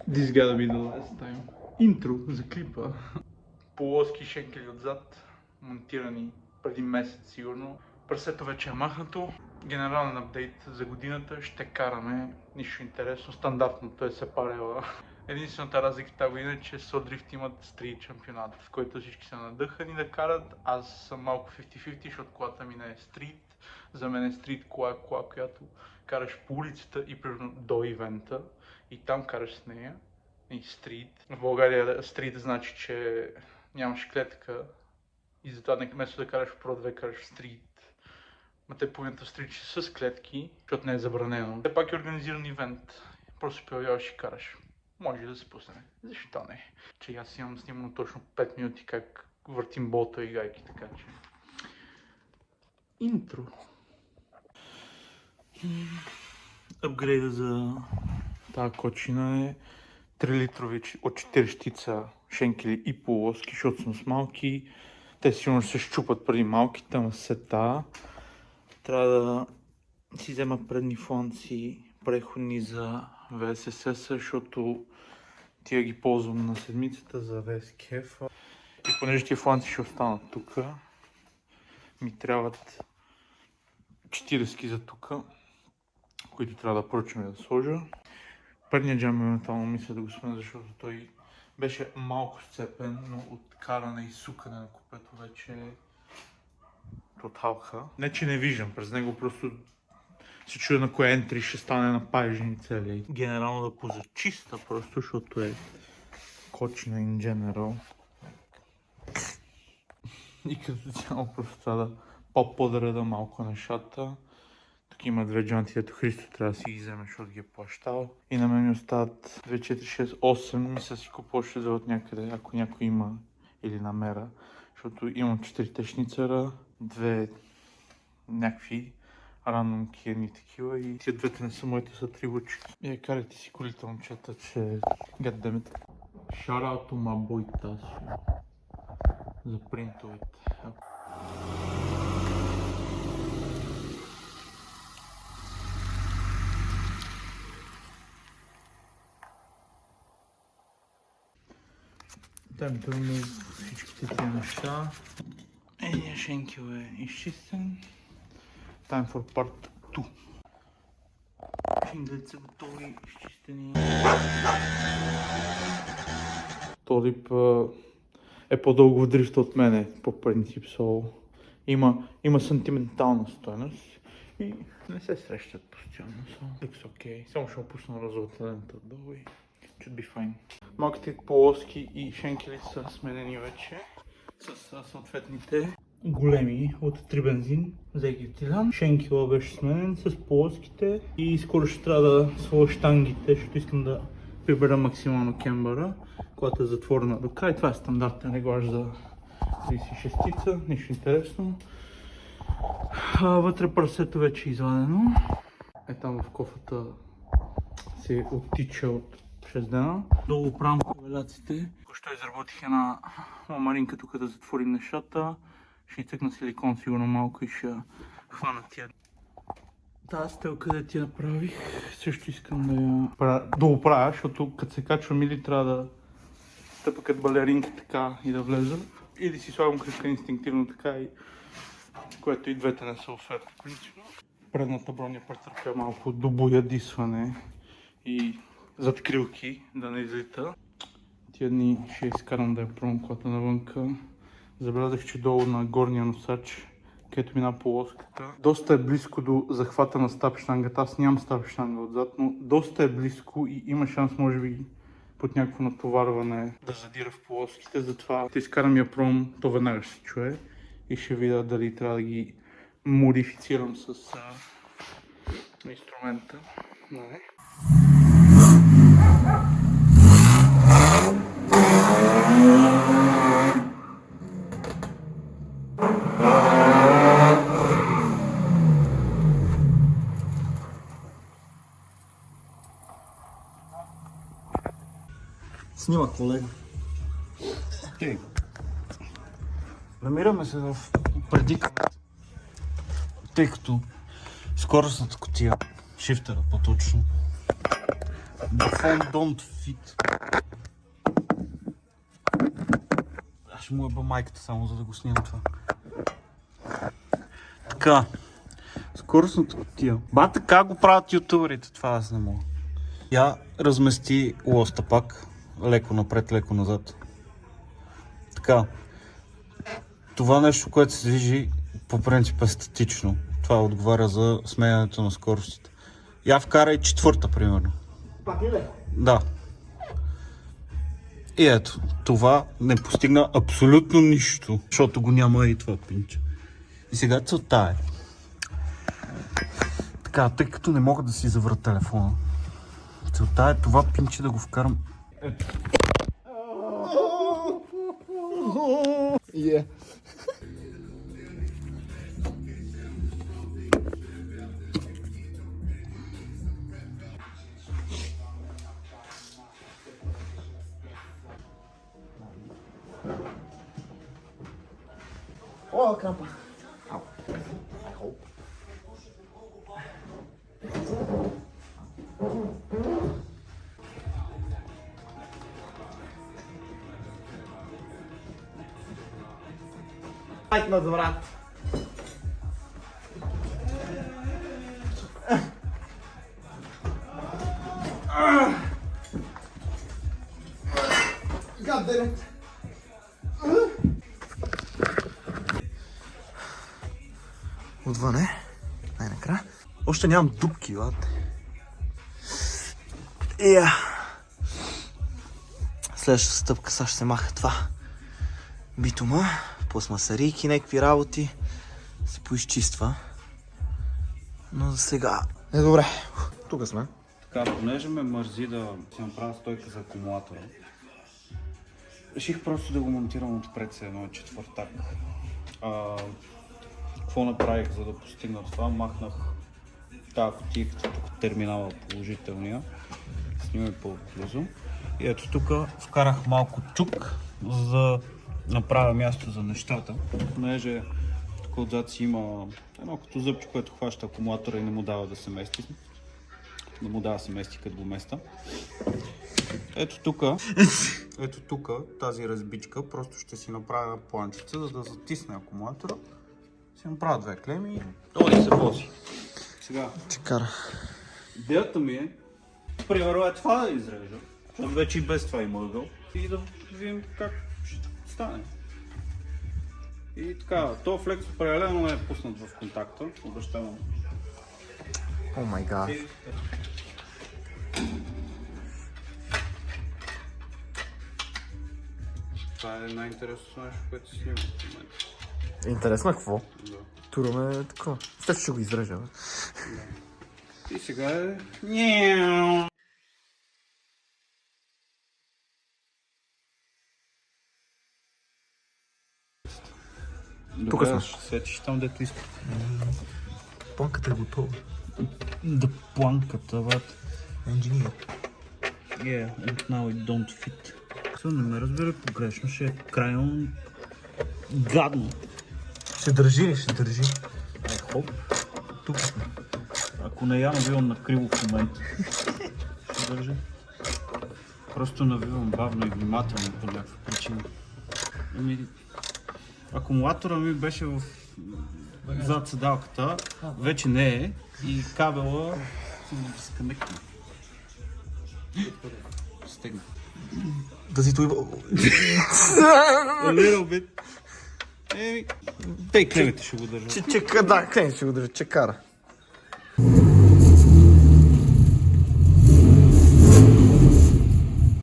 This gotta be the last time. Интро за клипа. Полоски шенкели отзад, монтирани преди месец сигурно. Прасето вече е махнато. Генерален апдейт за годината. Ще караме нищо интересно. Стандартното е сепарела. Единствената разлика тази година е, че Содрифт имат стрит шампионат, в който всички са надъхани да карат. Аз съм малко 50-50, защото колата ми не е стрит. За мен е стрит кола, която караш по улицата и примерно до ивента. И там караш с нея. И стрит. В България стрит значи, че нямаш клетка. И затова вместо да караш в Pro 2, караш в стрит. Ма те половината стрит ще с клетки, защото не е забранено. Все пак е организиран ивент. Просто появяваш и караш. Може да се пусне. Защо не? Че аз имам снимано точно 5 минути как въртим болта и гайки, така че... Интро. Апгрейда за тази кочина е 3 литрови от 4 щица шенкели и полоски, защото са малки. Те сигурно ще се щупат преди малките, ама сета. Трябва да си взема предни фланци преходни за VSS, защото тия ги ползвам на седмицата за VSKF. И понеже тия фланци ще останат тук, ми трябват 40 за тук, които трябва да поръчам да сложа. Предният джам моментално мисля да го сменя, защото той беше малко сцепен, но от каране и сукане на купето вече е тоталха. Не че не виждам през него, просто се чуя на кое ентри ще стане на пажени цели. Генерално да позачиста просто, защото е кочина in general. И като цяло просто трябва да по-подреда малко нещата. Тук има две джанти, ето Христо трябва да си ги вземе, защото ги е плащал. И на мен ми остават 2, 4, 6, 8. Мисля си купувам ще вземат някъде, ако някой има или намера. Защото имам 4 шницера, 2 някакви рандом киени такива и тия двете не са моите, са 3 лучки. Карайте си колите, момчета, че goddammit. Shout out to my boy Tasio за принтовете. Дай ми тръгна всичките тия неща. Единия шенкел е изчистен. Time for part 2. Шинглите са готови, изчистени. Този е по-дълго в дрифта от мене, по принцип, има сантиментална стойност и не се срещат постоянно. Looks okay. Само ще опусна розовата лента отдолу и should be fine. Малките полоски и шенкели са сменени вече с съответните големи от 3 бензин за екиптилан. Шенкела беше сменен с полоските и скоро ще трябва да сложа штангите, защото искам да прибера максимално кембъра, когато е затворена до край. Това е стандартен реглаж за 36-tica, нищо интересно. Вътре прасето вече е извадено. Там в кофата се оттича от 6 дена. Долу правам ковеляците. Току-що изработих една ламаринка тук да затворим нещата. Ще изтъкна силикон сигурно малко и ще хвана тия. Тази стелка да ти направих, също искам да я доуправя, защото като се качва мили трябва да стъпа като балеринка така и да влеза. Или си слагам кръжка инстинктивно така и което и двете не са оферта принципно. Предната броня претърпя малко добоядисване и задкрилки да не излита. Тия дни ще изкарам да я пробвам колата навънка. Забелязах, че долу на горния носач, където мина полоската, доста е близко до захвата на стап щангата. Аз нямам стап щанга отзад, но доста е близко и има шанс, може би, под някакво натоварване да задира в полоските. Затова ще изкарам я пром, то веднага ще се чуе и ще видя дали трябва да ги модифицирам с инструмента. Не. Снима, колега. Намираме се в предикамент, тъй като скоростната кутия, шифтера по-точно, The phone don't fit. Аз ще му еба майката само за да го снимам това. Така. Скоростната кутия. Бата, как го правят ютуберите? Това аз не мога. Я размести лоста пак. Леко напред, леко назад. Така. Това нещо, което се движи, по принцип е статично. Това отговаря за сменянето на скоростите. Я вкарай четвърта, примерно. Пак ли? Да. И ето, това не постигна абсолютно нищо, защото го няма и това пинче. И сега целта е. Така, тъй като не мога да си завра телефона, целта е това пинче да го вкарам. Ето. Yeah. Oh, krampa. Au. I hope. Лайк на брат. God damn it. Отвън е. Най-накрая. Още нямам дупки, лад. Следващата стъпка сега ще се маха това. Битума, пластмасарийки, някакви работи. Се поизчиства. Но за сега е добре. Тук сме. Така, понеже ме мързи да си направя стойка за акумулатора, реших просто да го монтирам отпред с едно четвъртак. Какво направих, за да постигна това? Махнах тази кутийката, тук терминала положителния. Снимай по-близо. И ето тук вкарах малко чук, за да направя място за нещата. Понеже тук отзад си има едно като зъбче, което хваща акумулатора и не му дава да се мести. Не му дава да се мести като го места. Ето тук, тази разбичка, просто ще си направя планчица, за да затисне акумулатора. Си направя две клеми и той се вози. Сега, Чекара. идеята ми е, примерно е това да изрежа, защото вече и без това има ъгъл, и да видим как ще стане. И така, този флекс определено не е пуснат в контакта, обещавам. О май гад. Това е най-интересното нещо, което се снима в момента. Интересно какво? Да. Тураме такова. След ще го изрежа. Бе. И сега е... Тук сме. Ще светиш там, дето искаш. Планката е готова. Да планката, брат. Engineer. Yeah, and now it don't fit. Сега не ме разбира погрешно, ще е крайно гадно. Ще държи ли? Ще държи. Хоп, тук сме. Ако не я навивам на криво в момента, ще държи. Просто навивам бавно и внимателно по някаква причина. Акумулатора ми беше в зад седалката, вече не е и кабела се дисконектна. Стегна. Да си той... A little bit. Тей клемите ще го държа. Да, къде ще го държи? Чекара.